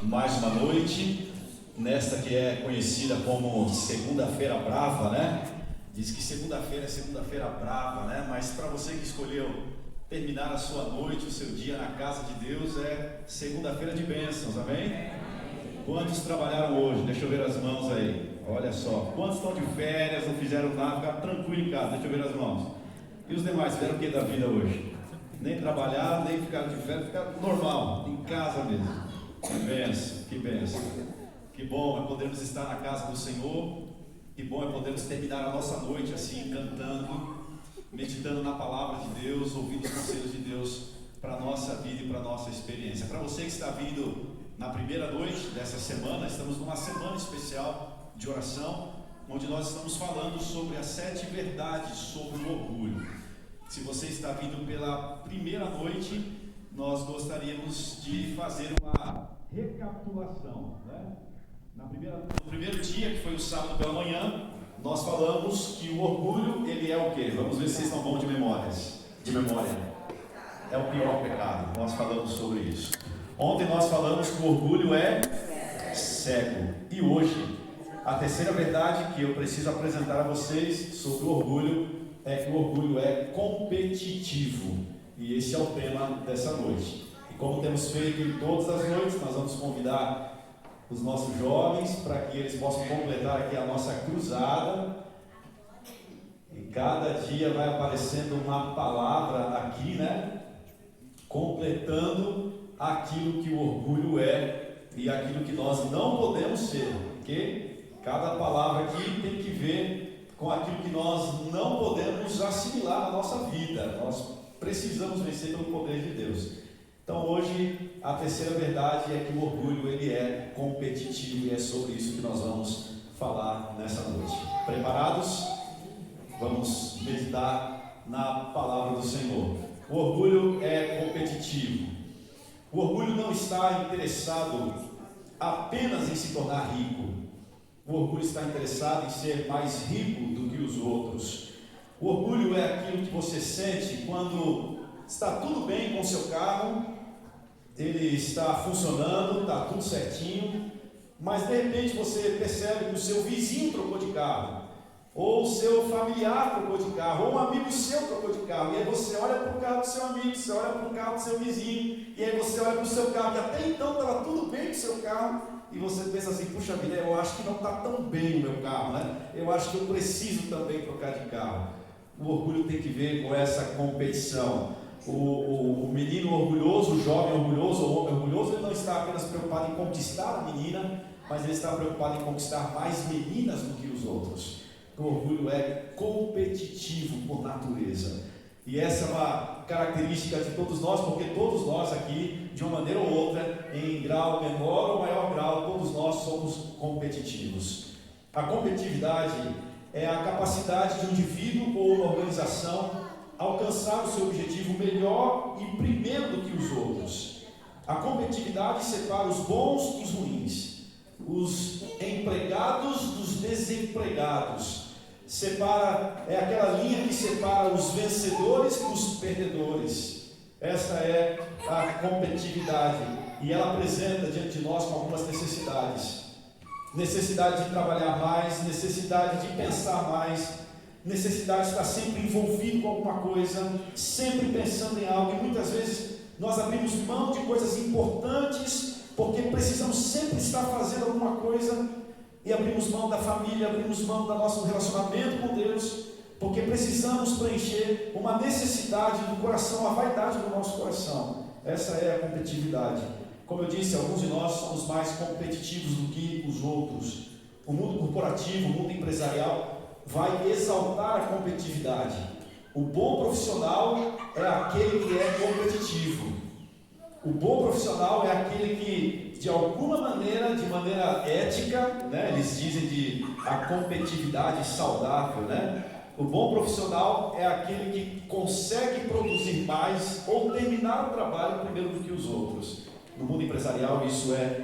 mais uma noite, nesta que é conhecida como Segunda-feira Brava, né? Diz que segunda-feira é segunda-feira brava, né? Mas para você que escolheu terminar a sua noite, o seu dia na casa de Deus, é segunda-feira de bênçãos, amém? Quantos trabalharam hoje? Deixa eu ver as mãos aí. Olha só, quantos estão de férias, não fizeram nada, ficaram tranquilo em casa? Deixa eu ver as mãos. E os demais fizeram o que da vida hoje? Nem trabalharam, nem ficaram de férias, ficaram normal, em casa mesmo. Que benção, que benção. Que bom é podermos estar na casa do Senhor. Que bom é podermos terminar a nossa noite assim, cantando, meditando na palavra de Deus, ouvindo os conselhos de Deus para a nossa vida e para a nossa experiência. Para você que está vindo na primeira noite dessa semana, estamos numa semana especial de oração, onde nós estamos falando sobre as 7 verdades sobre o orgulho. Se você está vindo pela primeira noite, nós gostaríamos de fazer uma recapitulação, né? No primeiro dia, que foi o sábado pela manhã, nós falamos que o orgulho, ele é o quê? Vamos ver se vocês estão bons de memória. É o pior pecado. Nós falamos sobre isso. Ontem nós falamos que o orgulho é cego. E hoje, a terceira verdade que eu preciso apresentar a vocês sobre o orgulho é que o orgulho é competitivo. E esse é o tema dessa noite. E como temos feito em todas as noites, nós vamos convidar os nossos jovens para que eles possam completar aqui a nossa cruzada. E cada dia vai aparecendo uma palavra aqui, né? Completando aquilo que o orgulho é e aquilo que nós não podemos ser. Porque cada palavra aqui tem que ver com aquilo que nós não podemos assimilar na nossa vida. Nós precisamos vencer pelo poder de Deus. Então hoje a terceira verdade é que o orgulho ele é competitivo e é sobre isso que nós vamos falar nessa noite. Preparados? Vamos meditar na palavra do Senhor. O orgulho é competitivo. O orgulho não está interessado apenas em se tornar rico. O orgulho está interessado em ser mais rico do que os outros. O orgulho é aquilo que você sente quando está tudo bem com o seu carro, ele está funcionando, está tudo certinho, mas de repente você percebe que o seu vizinho trocou de carro, ou o seu familiar trocou de carro, ou um amigo seu trocou de carro, e aí você olha para o carro do seu amigo, você olha para o carro do seu vizinho, e aí você olha para o seu carro, que até então estava tudo bem com o seu carro, e você pensa assim, puxa vida, eu acho que não está tão bem o meu carro, né? Eu acho que eu preciso também trocar de carro. O orgulho tem que ver com essa competição. O menino orgulhoso, o jovem orgulhoso, o homem orgulhoso, ele não está apenas preocupado em conquistar a menina, mas ele está preocupado em conquistar mais meninas do que os outros. O orgulho é competitivo por natureza. E essa é uma característica de todos nós, porque todos nós aqui, de uma maneira ou outra, em grau menor ou maior grau, todos nós somos competitivos. A competitividade é a capacidade de um indivíduo ou uma organização alcançar o seu objetivo melhor e primeiro do que os outros. A competitividade separa os bons dos ruins, os empregados dos desempregados. É aquela linha que separa os vencedores dos perdedores. Essa é a competitividade e ela apresenta diante de nós com algumas necessidades. Necessidade de trabalhar mais, necessidade de pensar mais, necessidade de estar sempre envolvido com alguma coisa, sempre pensando em algo, e muitas vezes nós abrimos mão de coisas importantes porque precisamos sempre estar fazendo alguma coisa, e abrimos mão da família, abrimos mão do nosso relacionamento com Deus, porque precisamos preencher uma necessidade do coração, a vaidade do nosso coração. Essa é a competitividade. Como eu disse, alguns de nós somos mais competitivos do que os outros. O mundo corporativo, o mundo empresarial vai exaltar a competitividade. O bom profissional é aquele que é competitivo. O bom profissional é aquele que, de alguma maneira, de maneira ética, né, eles dizem de a competitividade saudável, né? O bom profissional é aquele que consegue produzir mais ou terminar o trabalho primeiro do que os outros. No mundo empresarial isso é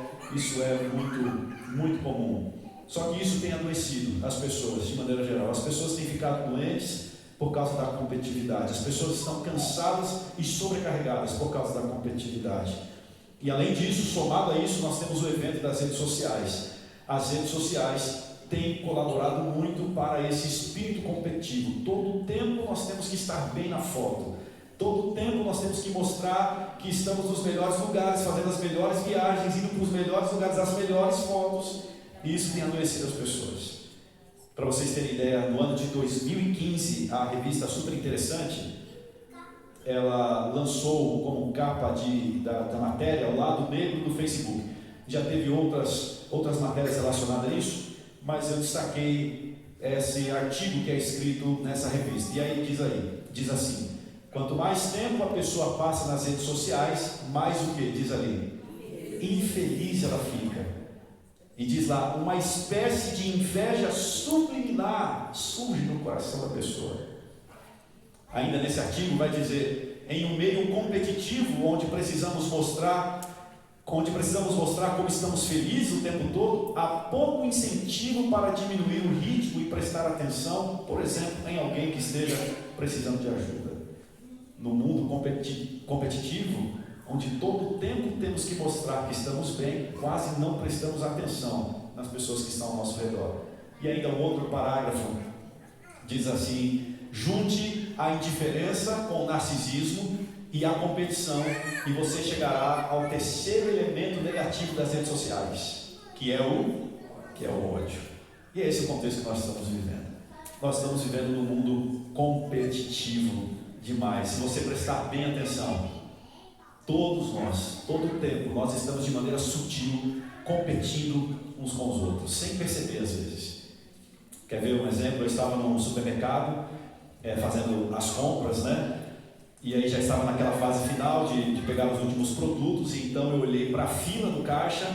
muito comum. Só que isso tem adoecido as pessoas de maneira geral. As pessoas têm ficado doentes por causa da competitividade. As pessoas estão cansadas e sobrecarregadas por causa da competitividade. E além disso, somado a isso, nós temos o evento das redes sociais. As redes sociais têm colaborado muito para esse espírito competitivo. Todo o tempo nós temos que estar bem na foto. Todo o tempo nós temos que mostrar que estamos nos melhores lugares, fazendo as melhores viagens, indo para os melhores lugares, as melhores fotos. E isso tem adoecido as pessoas. Para vocês terem ideia, no ano de 2015, a revista Super Interessante, ela lançou como capa da matéria o lado negro do Facebook. Já teve outras matérias relacionadas a isso, mas eu destaquei esse artigo que é escrito nessa revista. E aí diz assim: quanto mais tempo a pessoa passa nas redes sociais, mais o que? Diz ali, infeliz ela fica. E diz lá, uma espécie de inveja subliminar surge no coração da pessoa. Ainda nesse artigo vai dizer, em um meio competitivo, onde precisamos mostrar como estamos felizes o tempo todo, há pouco incentivo para diminuir o ritmo e prestar atenção, por exemplo, em alguém que esteja precisando de ajuda. No mundo competitivo, onde todo o tempo temos que mostrar que estamos bem, quase não prestamos atenção nas pessoas que estão ao nosso redor. E ainda um outro parágrafo diz assim: junte a indiferença com o narcisismo e a competição, e você chegará ao terceiro elemento negativo das redes sociais, que é o ódio. E é esse o contexto que nós estamos vivendo. Nós estamos vivendo num mundo competitivo demais. Se você prestar bem atenção, todos nós, todo o tempo, nós estamos de maneira sutil competindo uns com os outros, sem perceber às vezes. Quer ver um exemplo? Eu estava num supermercado fazendo as compras, né? E aí já estava naquela fase final de pegar os últimos produtos, e então eu olhei para a fila do caixa,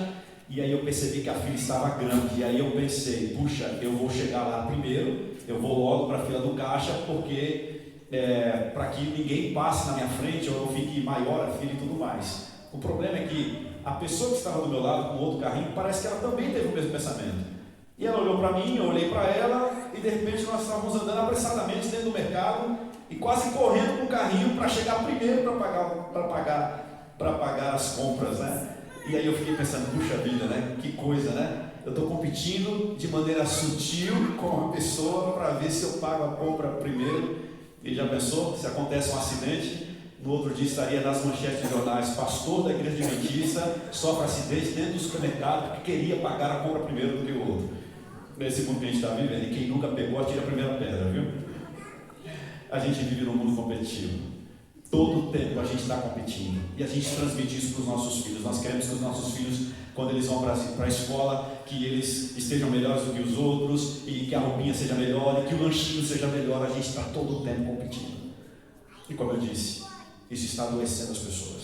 e aí eu percebi que a fila estava grande, e aí eu pensei, puxa, eu vou chegar lá primeiro, eu vou logo para a fila do caixa, porque para que ninguém passe na minha frente, ou não fique maior a fila e tudo mais. O problema é que a pessoa que estava do meu lado com outro carrinho, parece que ela também teve o mesmo pensamento. E ela olhou para mim, eu olhei para ela, e de repente nós estávamos andando apressadamente dentro do mercado, e quase correndo com o carrinho para chegar primeiro para pagar as compras, né? E aí eu fiquei pensando, puxa vida, né? Que coisa, né? Eu estou competindo de maneira sutil com uma pessoa para ver se eu pago a compra primeiro. E já pensou, se acontece um acidente, no outro dia estaria nas manchetes de jornais: pastor da igreja adventista sofre acidente dentro do supermercado porque queria pagar a compra primeiro do que o outro. Nesse mundo que a gente está vivendo, e quem nunca pegou, atira a primeira pedra, viu? A gente vive num mundo competitivo. Todo o tempo a gente está competindo, e a gente transmite isso para os nossos filhos. Nós queremos que os nossos filhos, quando eles vão para a escola, que eles estejam melhores do que os outros, e que a roupinha seja melhor, e que o lanchinho seja melhor. A gente está todo o tempo competindo. E como eu disse, isso está adoecendo as pessoas.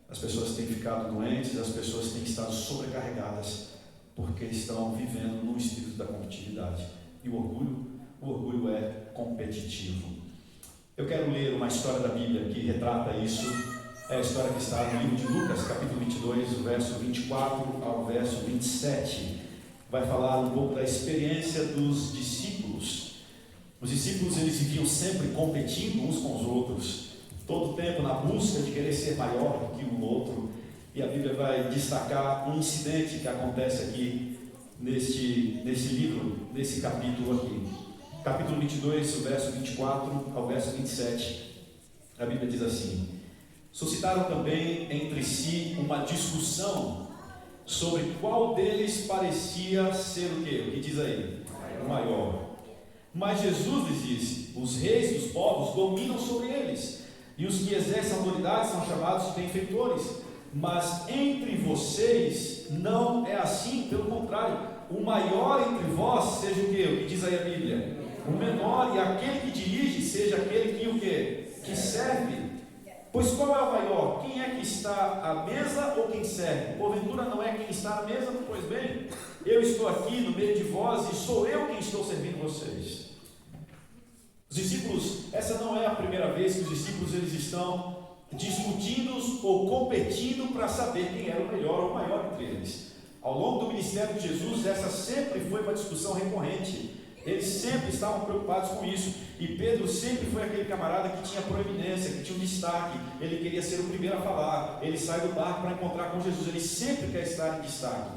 As pessoas têm ficado doentes, as pessoas têm estado sobrecarregadas, porque estão vivendo no espírito da competitividade. E o orgulho é competitivo. Eu quero ler uma história da Bíblia que retrata isso. É a história que está no livro de Lucas, capítulo 22, verso 24 ao verso 27. Vai falar um pouco da experiência dos discípulos. Os discípulos, eles viviam sempre competindo uns com os outros, todo o tempo na busca de querer ser maior que o outro. E a Bíblia vai destacar um incidente que acontece aqui nesse livro, nesse capítulo aqui. Capítulo 22, o verso 24 ao verso 27, a Bíblia diz assim: suscitaram também entre si uma discussão sobre qual deles parecia ser o quê? O que diz aí? O maior. Mas Jesus lhes disse: os reis dos povos dominam sobre eles, e os que exercem autoridade são chamados de benfeitores. Mas entre vocês não é assim, pelo contrário, o maior entre vós seja o quê? O que diz aí a Bíblia? O menor, e aquele que dirige seja aquele que o quê? Que serve. Pois qual é o maior? Quem é que está à mesa ou quem serve? Porventura não é quem está à mesa? Pois bem, eu estou aqui no meio de vós e sou eu quem estou servindo vocês. Os discípulos, essa não é a primeira vez que os discípulos eles estão discutindo ou competindo para saber quem era o melhor ou o maior entre eles. Ao longo do ministério de Jesus, essa sempre foi uma discussão recorrente. Eles sempre estavam preocupados com isso. E Pedro sempre foi aquele camarada que tinha proeminência, que tinha um destaque. Ele queria ser o primeiro a falar. Ele sai do barco para encontrar com Jesus. Ele sempre quer estar em destaque.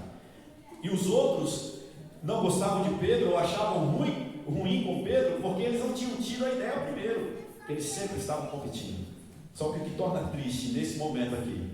E os outros não gostavam de Pedro ou achavam ruim com Pedro, porque eles não tinham tido a ideia primeiro. Eles sempre estavam competindo. Só que o que torna triste nesse momento aqui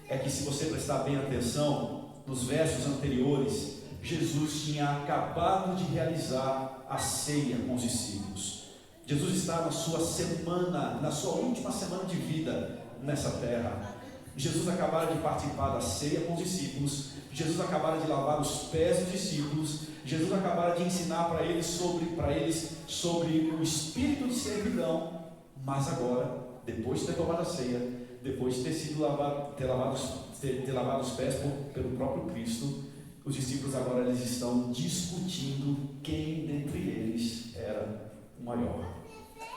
é que, se você prestar bem atenção nos versos anteriores, Jesus tinha acabado de realizar a ceia com os discípulos. Jesus está na sua semana, na sua última semana de vida nessa terra. Jesus acabara de participar da ceia com os discípulos. Jesus acabara de lavar os pés dos discípulos. Jesus acabara de ensinar para eles sobre o espírito de servidão. Mas agora, depois de ter tomado a ceia, depois de ter lavado os pés pelo próprio Cristo, os discípulos agora eles estão discutindo quem dentre eles era o maior.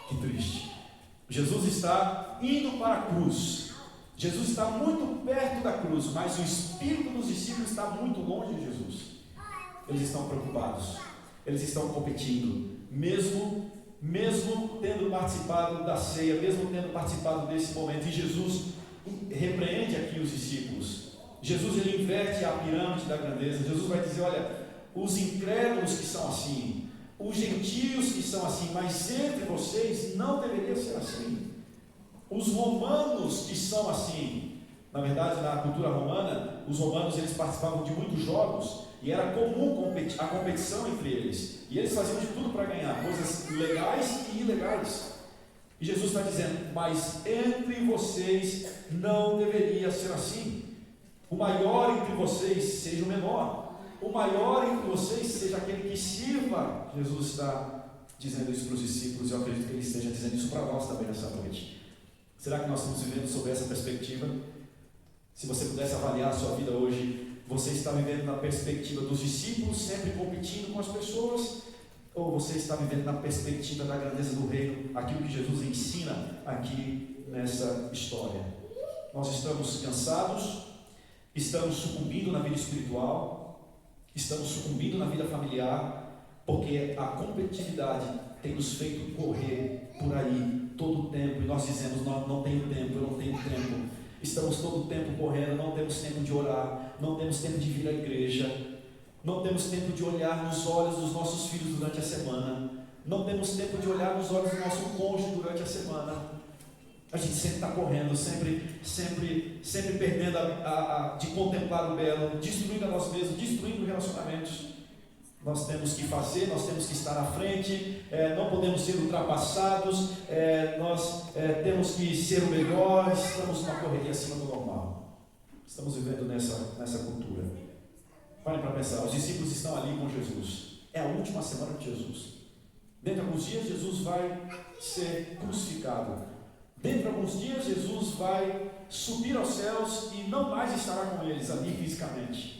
Que triste. Jesus está indo para a cruz. Jesus está muito perto da cruz, mas o espírito dos discípulos está muito longe de Jesus. Eles estão preocupados. Eles estão competindo. Mesmo tendo participado da ceia, mesmo tendo participado desse momento. E Jesus repreende aqui os discípulos. Jesus ele inverte a pirâmide da grandeza. Jesus vai dizer: olha, os incrédulos que são assim, os gentios que são assim, mas entre vocês não deveria ser assim. Os romanos que são assim, na verdade, na cultura romana, os romanos eles participavam de muitos jogos e era comum a competição entre eles. E eles faziam de tudo para ganhar, coisas legais e ilegais. E Jesus está dizendo: mas entre vocês não deveria ser assim. O maior entre vocês seja o menor. O maior entre vocês seja aquele que sirva. Jesus está dizendo isso para os discípulos, e eu acredito que ele esteja dizendo isso para nós também nessa noite. Será que nós estamos vivendo sob essa perspectiva? Se você pudesse avaliar a sua vida hoje, você está vivendo na perspectiva dos discípulos, sempre competindo com as pessoas? Ou você está vivendo na perspectiva da grandeza do reino, aquilo que Jesus ensina aqui nessa história? Nós estamos cansados, estamos sucumbindo na vida espiritual, estamos sucumbindo na vida familiar, porque a competitividade tem nos feito correr por aí todo o tempo, e nós dizemos: não tenho tempo, eu não tenho tempo. Estamos todo o tempo correndo, não temos tempo de orar, não temos tempo de vir à igreja, não temos tempo de olhar nos olhos dos nossos filhos durante a semana, não temos tempo de olhar nos olhos do nosso cônjuge durante a semana. A gente sempre está correndo, sempre perdendo de contemplar o belo, destruindo a nós mesmos, destruindo relacionamentos. Nós temos que fazer, nós temos que estar à frente, não podemos ser ultrapassados, nós temos que ser o melhor. Estamos numa correria acima do normal. Estamos vivendo nessa cultura. Parem para pensar, os discípulos estão ali com Jesus. É a última semana de Jesus. Dentro de alguns dias Jesus vai ser crucificado. Dentro de alguns dias Jesus vai subir aos céus e não mais estará com eles ali fisicamente.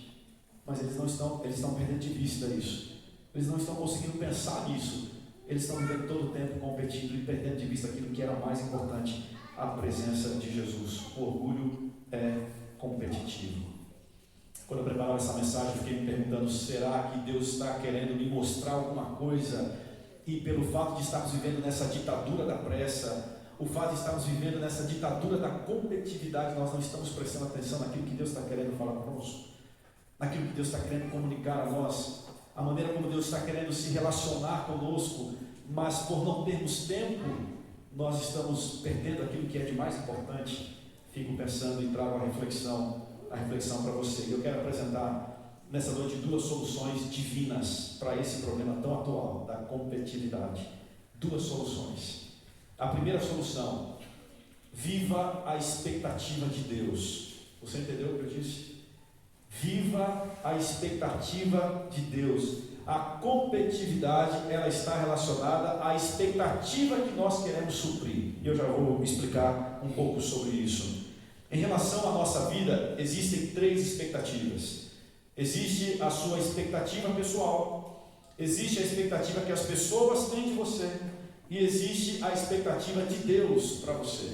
Mas eles estão perdendo de vista isso. Eles não estão conseguindo pensar nisso. Eles estão vivendo todo o tempo competindo e perdendo de vista aquilo que era mais importante: a presença de Jesus. O orgulho é competitivo. Quando eu preparava essa mensagem, eu fiquei me perguntando: será que Deus está querendo me mostrar alguma coisa? E pelo fato de estarmos vivendo nessa ditadura da pressa, o fato de estarmos vivendo nessa ditadura da competitividade, nós não estamos prestando atenção naquilo que Deus está querendo falar conosco, naquilo que Deus está querendo comunicar a nós, a maneira como Deus está querendo se relacionar conosco. Mas por não termos tempo, nós estamos perdendo aquilo que é de mais importante. Fico pensando e trago a reflexão para você. Eu quero apresentar nessa noite duas soluções divinas para esse problema tão atual da competitividade. Duas soluções. A primeira solução: viva a expectativa de Deus. Você entendeu o que eu disse? Viva a expectativa de Deus. A competitividade, ela está relacionada à expectativa que nós queremos suprir. Eu já vou explicar um pouco sobre isso. Em relação à nossa vida, existem três expectativas. Existe a sua expectativa pessoal, existe a expectativa que as pessoas têm de você, e existe a expectativa de Deus para você.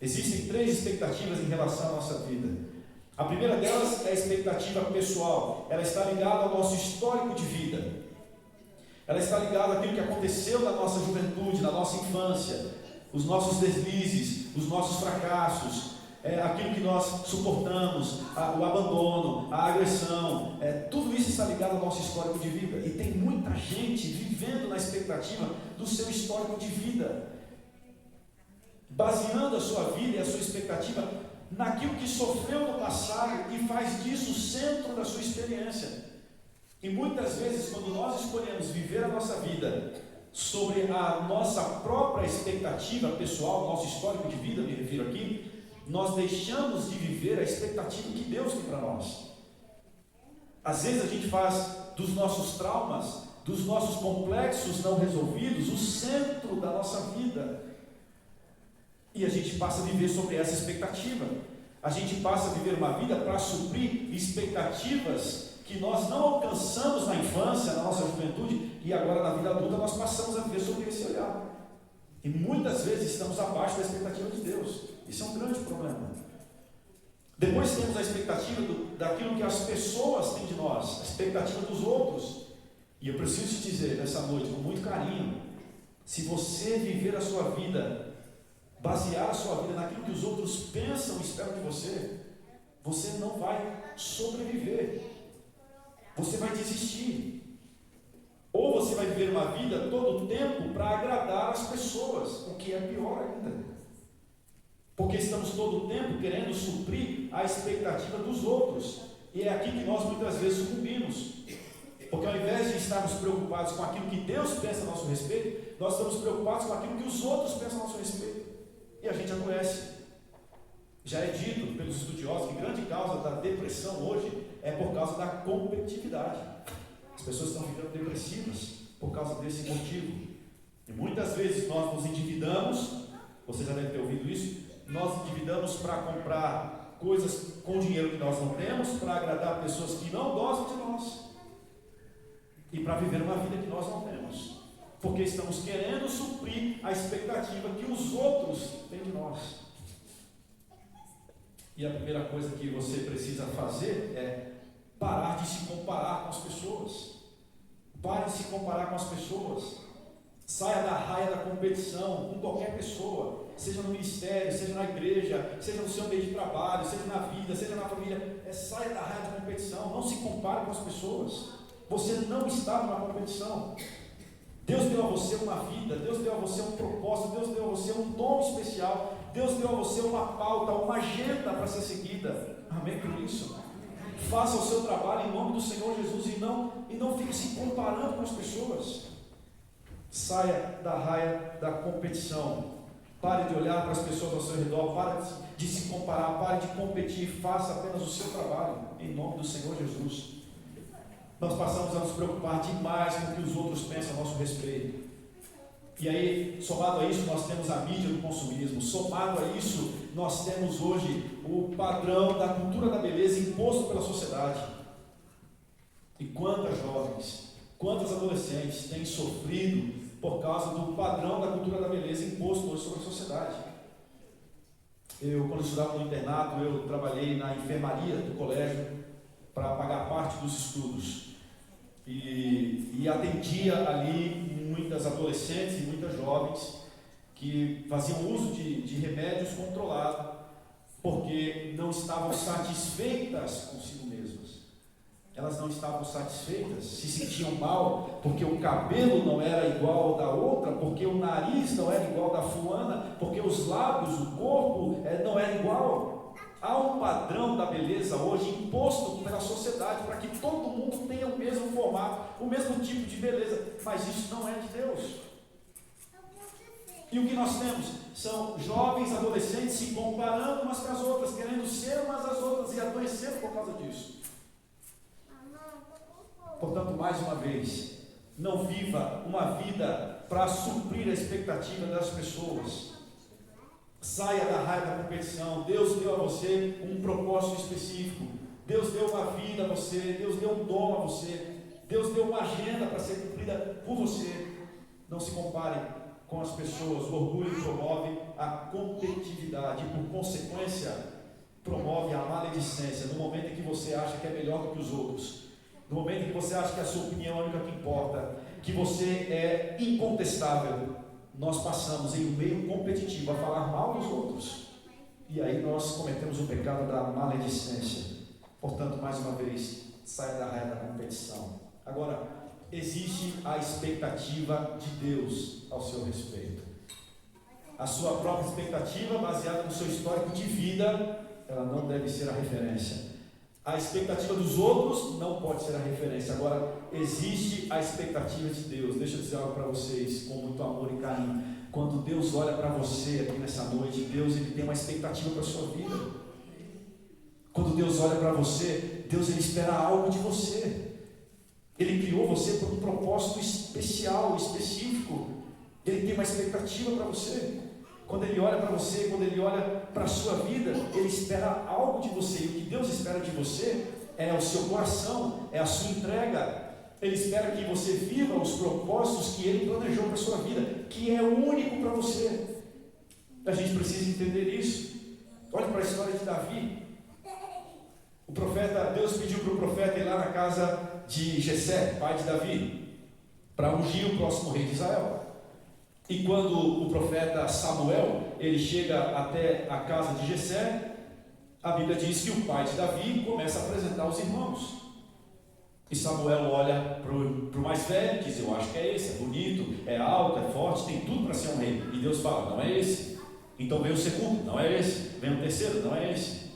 Existem três expectativas em relação à nossa vida. A primeira delas é a expectativa pessoal. Ela está ligada ao nosso histórico de vida. ela está ligada àquilo que aconteceu na nossa juventude, na nossa infância, os nossos deslizes, os nossos fracassos, aquilo que nós suportamos, o abandono, a agressão, tudo isso está ligado ao nosso histórico de vida. E tem muita gente vivendo na expectativa do seu histórico de vida, baseando a sua vida e a sua expectativa naquilo que sofreu no passado e faz disso o centro da sua experiência. E muitas vezes, quando nós escolhemos viver a nossa vida sobre a nossa própria expectativa pessoal, nosso histórico de vida, me refiro aqui, nós deixamos de viver a expectativa que Deus tem para nós. Às vezes a gente faz dos nossos traumas, dos nossos complexos não resolvidos, o centro da nossa vida. E a gente passa a viver sobre essa expectativa. A gente passa a viver uma vida para suprir expectativas que nós não alcançamos na infância, na nossa juventude, e agora na vida adulta nós passamos a viver sobre esse olhar. E muitas vezes estamos abaixo da expectativa de Deus. Isso é um grande problema. Depois temos a expectativa daquilo que as pessoas têm de nós, a expectativa dos outros. E eu preciso te dizer nessa noite, com muito carinho, se você viver a sua vida, basear a sua vida naquilo que os outros pensam e esperam de você, você não vai sobreviver. Você vai desistir. Ou você vai viver uma vida todo o tempo para agradar as pessoas, o que é pior ainda. Porque estamos todo o tempo querendo suprir a expectativa dos outros. E é aqui que nós muitas vezes sucumbimos. Porque ao invés de estarmos preocupados com aquilo que Deus pensa a nosso respeito, nós estamos preocupados com aquilo que os outros pensam a nosso respeito. E a gente adoece. Já é dito pelos estudiosos que grande causa da depressão hoje é por causa da competitividade. As pessoas estão ficando depressivas por causa desse motivo. E muitas vezes nós nos endividamos, você já deve ter ouvido isso, nós endividamos para comprar coisas com dinheiro que nós não temos, para agradar pessoas que não gostam de nós e para viver uma vida que nós não temos, porque estamos querendo suprir a expectativa que os outros têm de nós. E a primeira coisa que você precisa fazer é parar de se comparar com as pessoas. Pare de se comparar com as pessoas. Saia da raia da competição com qualquer pessoa, seja no ministério, seja na igreja, seja no seu meio de trabalho, seja na vida, seja na família. Saia da raia da competição. Não se compare com as pessoas. Você não está numa competição. Deus deu a você uma vida, Deus deu a você um propósito, Deus deu a você um dom especial, Deus deu a você uma pauta, uma agenda para ser seguida. Amém por isso? Faça o seu trabalho em nome do Senhor Jesus e não fique se comparando com as pessoas. Saia da raia da competição. Pare de olhar para as pessoas ao seu redor, pare de se comparar, pare de competir, faça apenas o seu trabalho em nome do Senhor Jesus. Nós passamos a nos preocupar demais com o que os outros pensam a nosso respeito. E aí, somado a isso, nós temos a mídia do consumismo. Somado a isso, nós temos hoje o padrão da cultura da beleza imposto pela sociedade. E quantas jovens, quantas adolescentes têm sofrido por causa do padrão da cultura da beleza imposto hoje sobre a sociedade. Quando estudava no internato, eu trabalhei na enfermaria do colégio para pagar parte dos estudos. E atendia ali muitas adolescentes e muitas jovens que faziam uso de remédios controlados porque não estavam satisfeitas consigo mesmas. Elas não estavam satisfeitas, se sentiam mal porque o cabelo não era igual ao da outra, porque o nariz não era igual ao da fulana, porque os lábios, o corpo não era igual. Há um padrão da beleza hoje imposto pela sociedade para que todo mundo tenha o mesmo formato, o mesmo tipo de beleza, mas isso não é de Deus. E o que nós temos são jovens adolescentes se comparando umas com as outras, querendo ser umas às outras e adoecendo por causa disso. Portanto, mais uma vez, não viva uma vida para suprir a expectativa das pessoas. Saia da raia da competição. Deus deu a você um propósito específico. Deus deu uma vida a você. Deus deu um dom a você. Deus deu uma agenda para ser cumprida por você. Não se compare com as pessoas. O orgulho promove a competitividade e, por consequência, promove a maledicência. No momento em que você acha que é melhor do que os outros, no momento em que você acha que a sua opinião é a única que importa, que você é incontestável, nós passamos em um meio competitivo a falar mal dos outros. E aí nós cometemos o pecado da maledicência. Portanto, mais uma vez, saia da raia da competição. Agora, existe a expectativa de Deus ao seu respeito. A sua própria expectativa, baseada no seu histórico de vida, ela não deve ser a referência. A expectativa dos outros não pode ser a referência. Agora, existe a expectativa de Deus. Deixa eu dizer algo para vocês, com muito amor e carinho. Quando Deus olha para você aqui nessa noite, Deus ele tem uma expectativa para a sua vida. Quando Deus olha para você, Deus ele espera algo de você. Ele criou você por um propósito especial, específico. Ele tem uma expectativa para você. Quando Ele olha para você, quando Ele olha para a sua vida, Ele espera algo de você. E o que Deus espera de você é o seu coração, é a sua entrega. Ele espera que você viva os propósitos que Ele planejou para a sua vida, que é único para você. A gente precisa entender isso. Olha para a história de Davi. O profeta, Deus pediu para o profeta ir lá na casa de Jessé, pai de Davi, para ungir o próximo rei de Israel. E quando o profeta Samuel, ele chega até a casa de Jessé, a Bíblia diz que o pai de Davi começa a apresentar os irmãos. E Samuel olha para o mais velho e diz: eu acho que é esse, é bonito, é alto, é forte, tem tudo para ser um rei. E Deus fala: não é esse. Então vem o segundo: não é esse. Vem o terceiro: não é esse.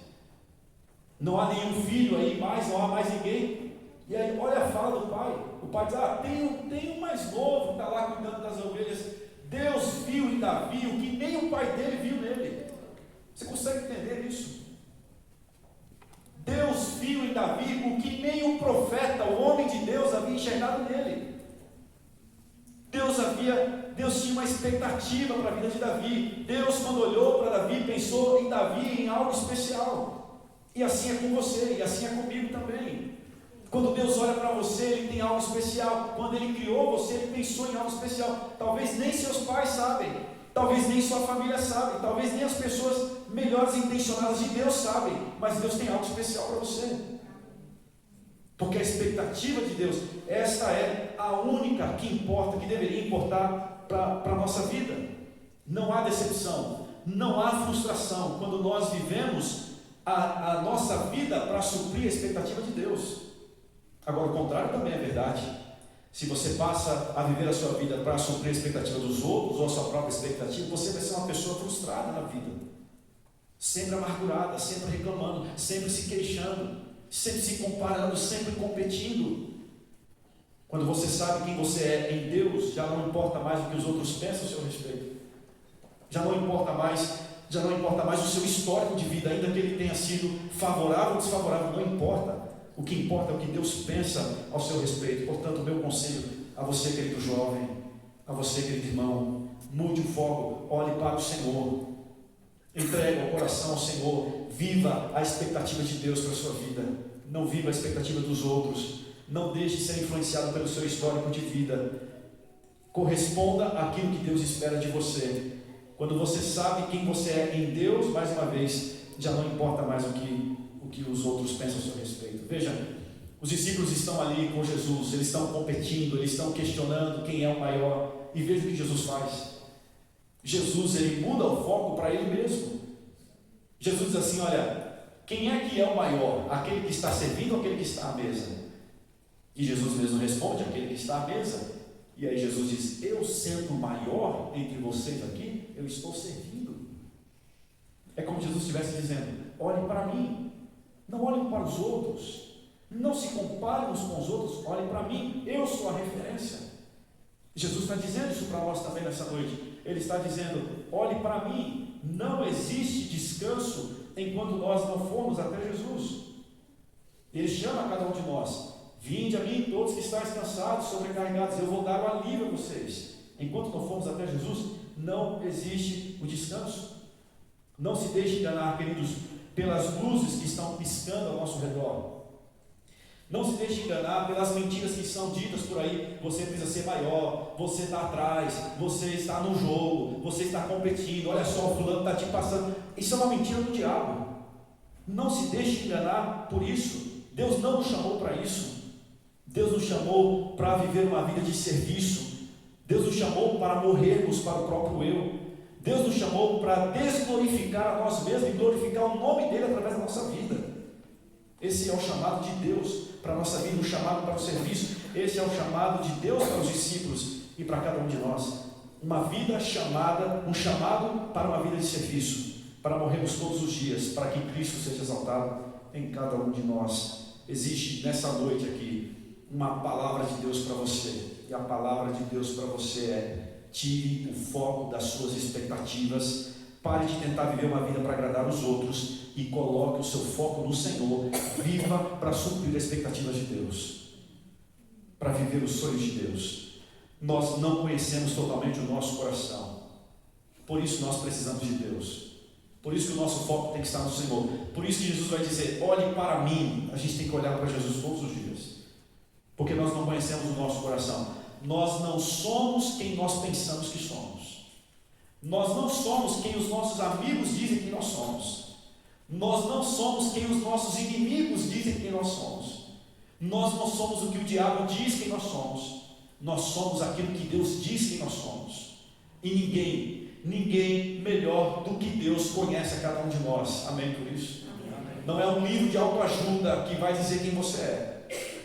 Não há nenhum filho aí mais, não há mais ninguém. E aí olha a fala do pai. O pai diz: tem um mais novo que está lá cuidando das ovelhas. Deus viu em Davi o que nem o pai dele viu nele. Você consegue entender isso? Deus viu em Davi o que nem o profeta, o homem de Deus, havia enxergado nele. Deus tinha uma expectativa para a vida de Davi. Deus, quando olhou para Davi, pensou em Davi em algo especial. E assim é com você, e assim é comigo também. Quando Deus olha para você, Ele tem algo especial. Quando Ele criou você, Ele pensou em algo especial. Talvez nem seus pais sabem, talvez nem sua família sabe, talvez nem as pessoas melhores intencionadas de Deus sabem, mas Deus tem algo especial para você. Porque a expectativa de Deus, esta é a única que importa, que deveria importar para a nossa vida. Não há decepção, não há frustração quando nós vivemos a nossa vida para suprir a expectativa de Deus. Agora, o contrário também é verdade. Se você passa a viver a sua vida para suprir a expectativa dos outros ou a sua própria expectativa, você vai ser uma pessoa frustrada na vida, sempre amargurada, sempre reclamando, sempre se queixando, sempre se comparando, sempre competindo. Quando você sabe quem você é em Deus, já não importa mais o que os outros pensam a seu respeito. Já não importa mais o seu histórico de vida, ainda que ele tenha sido favorável ou desfavorável, não importa. O que importa é o que Deus pensa ao seu respeito. Portanto, o meu conselho a você, querido jovem, a você, querido irmão, mude o foco, olhe para o Senhor, entregue o coração ao Senhor, viva a expectativa de Deus para a sua vida, não viva a expectativa dos outros, não deixe ser influenciado pelo seu histórico de vida, corresponda àquilo que Deus espera de você. Quando você sabe quem você é em Deus, mais uma vez, já não importa mais o que os outros pensam a seu respeito. Veja, os discípulos estão ali com Jesus, eles estão competindo, eles estão questionando quem é o maior, e veja o que Jesus faz. Jesus, ele muda o foco para ele mesmo. Jesus diz assim: olha, quem é que é o maior? Aquele que está servindo ou aquele que está à mesa? E Jesus mesmo responde: aquele que está à mesa. E aí Jesus diz: eu sendo maior entre vocês aqui, eu estou servindo. É como Jesus estivesse dizendo: olhem para mim, não olhem para os outros, não se comparem uns com os outros, olhem para mim, eu sou a referência. Jesus está dizendo isso para nós também nessa noite. Ele está dizendo: olhe para mim, não existe descanso enquanto nós não formos até Jesus. Ele chama a cada um de nós: vinde a mim todos que estáis cansados, sobrecarregados, eu vou dar o alívio a vocês. Enquanto não formos até Jesus, não existe o descanso. Não se deixe enganar, queridos, pelas luzes que estão piscando ao nosso redor. Não se deixe enganar pelas mentiras que são ditas por aí. Você precisa ser maior, você está atrás, você está no jogo, você está competindo, olha só, o fulano está te passando. Isso é uma mentira do diabo. Não se deixe enganar por isso. Deus não nos chamou para isso. Deus nos chamou para viver uma vida de serviço. Deus nos chamou para morrermos para o próprio eu. Deus nos chamou para desglorificar a nós mesmos e glorificar o nome dele através da nossa vida. Esse é o chamado de Deus para a nossa vida, o chamado para o serviço. Esse é o chamado de Deus para os discípulos e para cada um de nós. Uma vida chamada, um chamado para uma vida de serviço, para morrermos todos os dias, para que Cristo seja exaltado em cada um de nós. Existe nessa noite aqui uma palavra de Deus para você, e a palavra de Deus para você é: tire o foco das suas expectativas, pare de tentar viver uma vida para agradar os outros e coloque o seu foco no Senhor. Viva para suprir as expectativas de Deus, para viver os sonhos de Deus. Nós não conhecemos totalmente o nosso coração, por isso nós precisamos de Deus, por isso que o nosso foco tem que estar no Senhor. Por isso que Jesus vai dizer: olhe para mim. A gente tem que olhar para Jesus todos os dias, porque nós não conhecemos o nosso coração. Nós não somos quem nós pensamos que somos. Nós não somos quem os nossos amigos dizem que nós somos. Nós não somos quem os nossos inimigos dizem que nós somos. Nós não somos o que o diabo diz que nós somos. Nós somos aquilo que Deus diz que nós somos. E ninguém melhor do que Deus conhece a cada um de nós. Amém por isso? Amém. Não é um livro de autoajuda que vai dizer quem você é.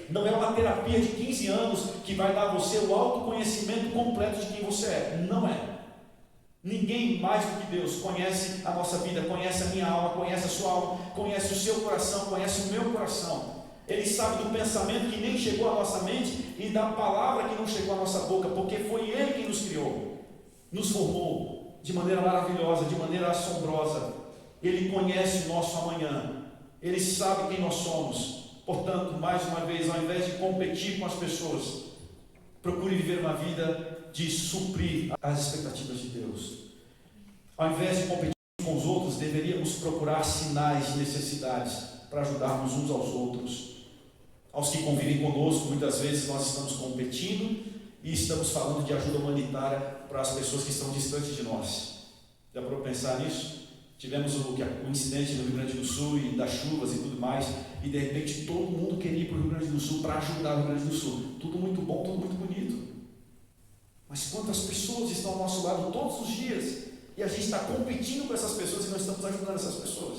Não é uma terapia de 15 anos que vai dar a você o autoconhecimento completo de quem você é. Não é. Ninguém mais do que Deus conhece a nossa vida, conhece a minha alma, conhece a sua alma, conhece o seu coração, conhece o meu coração. Ele sabe do pensamento que nem chegou à nossa mente e da palavra que não chegou à nossa boca, porque foi Ele quem nos criou, nos formou de maneira maravilhosa, de maneira assombrosa. Ele conhece o nosso amanhã, Ele sabe quem nós somos. Portanto, mais uma vez, ao invés de competir com as pessoas, procure viver uma vida de suprir as expectativas de Deus. Ao invés de competir com os outros, deveríamos procurar sinais de necessidades para ajudarmos uns aos outros. Aos que convivem conosco, muitas vezes nós estamos competindo e estamos falando de ajuda humanitária para as pessoas que estão distantes de nós. Já parou para pensar nisso? Tivemos o incidente no Rio Grande do Sul e das chuvas e tudo mais, e de repente todo mundo queria ir para o Rio Grande do Sul para ajudar o Rio Grande do Sul. Tudo muito bom, tudo muito bonito. Mas quantas pessoas estão ao nosso lado todos os dias e a gente está competindo com essas pessoas e não estamos ajudando essas pessoas?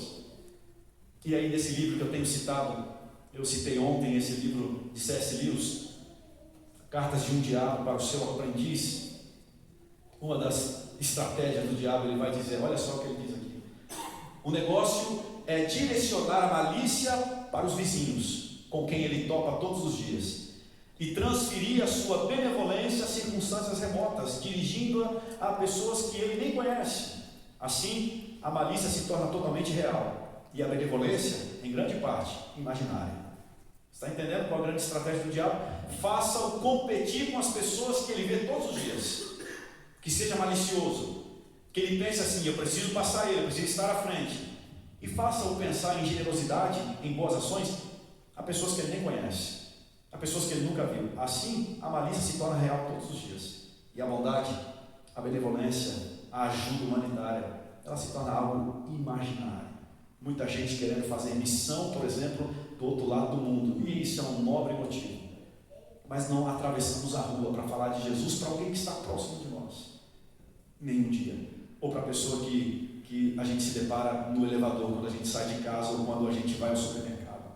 E aí, nesse livro que eu tenho citado, eu citei ontem esse livro de C.S. Lewis, Cartas de um Diabo para o Seu Aprendiz. Uma das estratégias do diabo, ele vai dizer, olha só o que ele diz aqui: o negócio é direcionar a malícia para os vizinhos, com quem ele topa todos os dias, e transferir a sua benevolência a circunstâncias remotas, dirigindo-a a pessoas que ele nem conhece. Assim, a malícia se torna totalmente real, e a benevolência, em grande parte, imaginária. Está entendendo qual a grande estratégia do diabo? Faça-o competir com as pessoas que ele vê todos os dias, que seja malicioso, que ele pense assim: eu preciso passar ele, eu preciso estar à frente, e faça-o pensar em generosidade, em boas ações, a pessoas que ele nem conhece, a pessoas que ele nunca viu. Assim, a malícia se torna real todos os dias, e a bondade, a benevolência, a ajuda humanitária, ela se torna algo imaginário. Muita gente querendo fazer missão, por exemplo, do outro lado do mundo, e isso é um nobre motivo, mas não atravessamos a rua para falar de Jesus para alguém que está próximo de nós, nenhum dia, ou para a pessoa que a gente se depara no elevador, quando a gente sai de casa ou quando a gente vai ao supermercado.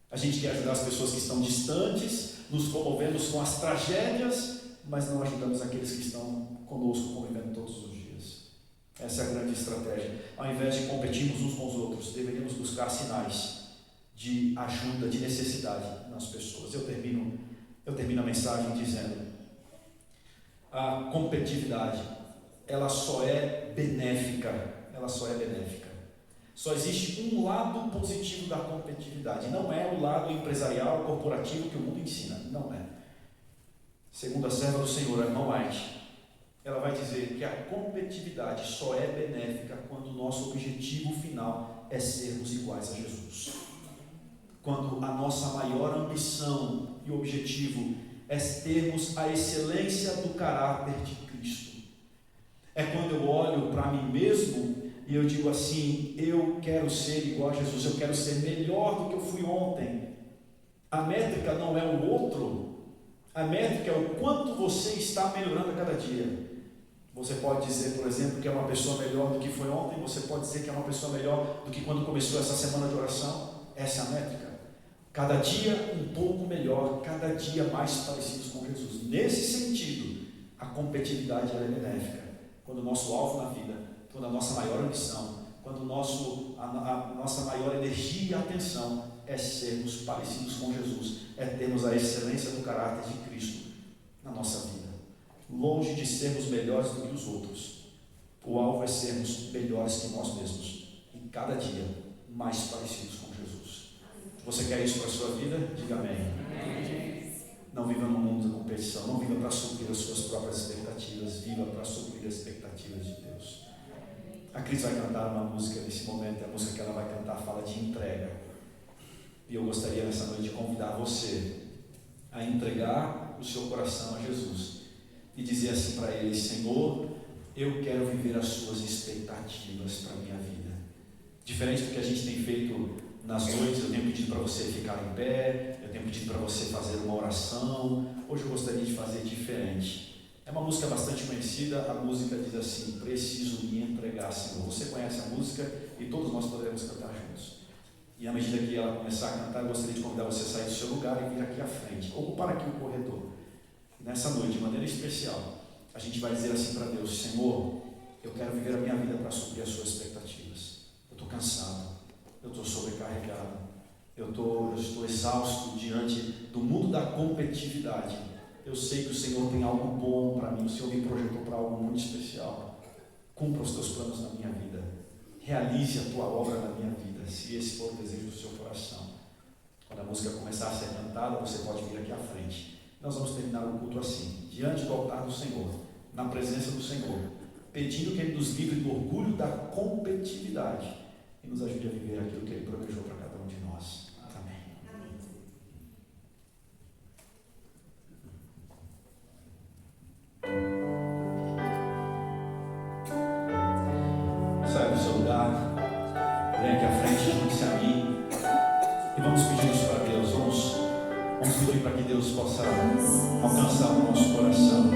A gente quer ajudar as pessoas que estão distantes, nos comovemos com as tragédias, mas não ajudamos aqueles que estão conosco, convivendo todos os dias. Essa é a grande estratégia. Ao invés de competirmos uns com os outros, deveríamos buscar sinais de ajuda, de necessidade nas pessoas. Eu termino a mensagem dizendo: a competitividade, ela só é benéfica. Só existe um lado positivo da competitividade. Não é o lado empresarial, corporativo que o mundo ensina. Não é. Segundo a serva do Senhor, a irmã White, ela vai dizer que a competitividade só é benéfica quando o nosso objetivo final é sermos iguais a Jesus. Quando a nossa maior ambição e objetivo é termos a excelência do caráter de Cristo. É quando eu olho para mim mesmo e eu digo assim: eu quero ser igual a Jesus, eu quero ser melhor do que eu fui ontem. A métrica não é o outro, a métrica é o quanto você está melhorando a cada dia. Você pode dizer, por exemplo, que é uma pessoa melhor do que foi ontem, você pode dizer que é uma pessoa melhor do que quando começou essa semana de oração. Essa é a métrica. Cada dia um pouco melhor, cada dia mais parecidos com Jesus. Nesse sentido, a competitividade é benéfica. Quando o nosso alvo na vida, quando a nossa maior ambição, quando a nossa maior energia e atenção é sermos parecidos com Jesus, é termos a excelência do caráter de Cristo na nossa vida. Longe de sermos melhores do que os outros, o alvo é sermos melhores que nós mesmos e cada dia mais parecidos com Jesus. Você quer isso para a sua vida? Diga amém. Não viva no mundo da competição, não viva para suprir as suas próprias expectativas, viva para suprir as expectativas de Deus. A Cris vai cantar uma música nesse momento, e a música que ela vai cantar fala de entrega. E eu gostaria nessa noite de convidar você a entregar o seu coração a Jesus e dizer assim para Ele: Senhor, eu quero viver as suas expectativas para a minha vida. Diferente do que a gente tem feito nas noites, eu tenho pedido para você ficar em pé, eu tenho pedido para você fazer uma oração. Hoje eu gostaria de fazer diferente. É uma música bastante conhecida, a música diz assim: preciso me entregar, Senhor. Você conhece a música e todos nós poderemos cantar juntos. E à medida que ela começar a cantar, eu gostaria de convidar você a sair do seu lugar e vir aqui à frente, ocupar aqui o corredor. Nessa noite, de maneira especial, a gente vai dizer assim para Deus: Senhor, eu quero viver a minha vida para suprir as suas expectativas. Eu estou cansado, eu estou sobrecarregado, eu estou exausto diante do mundo da competitividade. Eu sei que o Senhor tem algo bom para mim, o Senhor me projetou para algo muito especial. Cumpra os teus planos na minha vida, realize a tua obra na minha vida, se esse for o desejo do seu coração. Quando a música começar a ser cantada, você pode vir aqui à frente. Nós vamos terminar o culto assim, diante do altar do Senhor, na presença do Senhor, pedindo que Ele nos livre do orgulho da competitividade e nos ajude a viver aquilo que Ele planejou para cada um de nós. Amém. Saia do seu lugar, vem aqui à frente, junte-se a mim e vamos pedir isso para Deus. Vamos pedir para que Deus possa alcançar o nosso coração.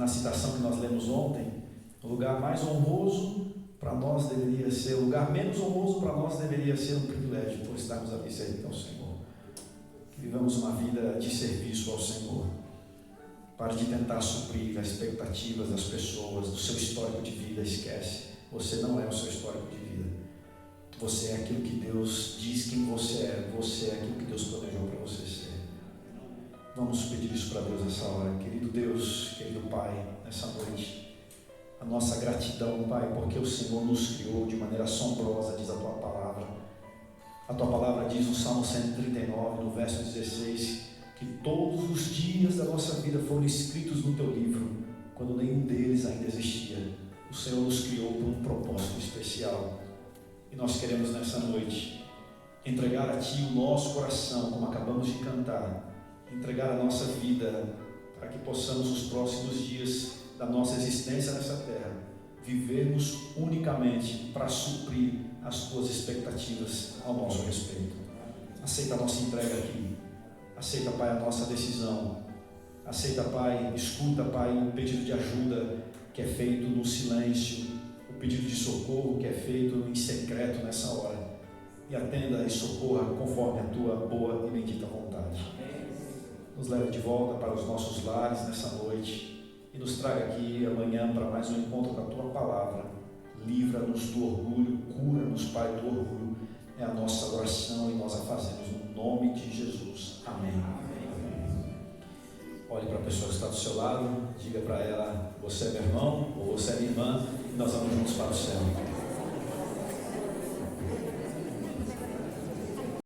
Na citação que nós lemos ontem, o lugar mais honroso para nós deveria ser, o lugar menos honroso para nós deveria ser um privilégio por estarmos ali servindo ao Senhor. Que vivamos uma vida de serviço ao Senhor. Pare de tentar suprir as expectativas das pessoas, do seu histórico de vida. Esquece, você não é o seu histórico de vida. Você é aquilo que Deus diz quem você é aquilo que Deus planejou para você ser. Vamos pedir isso para Deus nessa hora. Querido Deus, querido Pai, nessa noite, a nossa gratidão, Pai, porque o Senhor nos criou de maneira assombrosa, diz a Tua Palavra. A Tua Palavra diz no Salmo 139, no verso 16, que todos os dias da nossa vida foram escritos no Teu livro, quando nenhum deles ainda existia. O Senhor nos criou por um propósito especial. E nós queremos nessa noite entregar a Ti o nosso coração, como acabamos de cantar, entregar a nossa vida para que possamos os próximos dias da nossa existência nessa terra vivermos unicamente para suprir as Tuas expectativas ao nosso respeito. Aceita a nossa entrega aqui, aceita, Pai, a nossa decisão, aceita, Pai, escuta, Pai, o pedido de ajuda que é feito no silêncio, o pedido de socorro que é feito em secreto nessa hora, e atenda e socorra conforme a Tua boa e bendita vontade. Nos leve de volta para os nossos lares nessa noite e nos traga aqui amanhã para mais um encontro com a Tua Palavra. Livra-nos do orgulho, cura-nos, Pai, do orgulho. É a nossa oração e nós a fazemos no nome de Jesus. Amém. Amém. Olhe para a pessoa que está do seu lado, diga para ela: você é meu irmão ou você é minha irmã, e nós vamos juntos para o céu.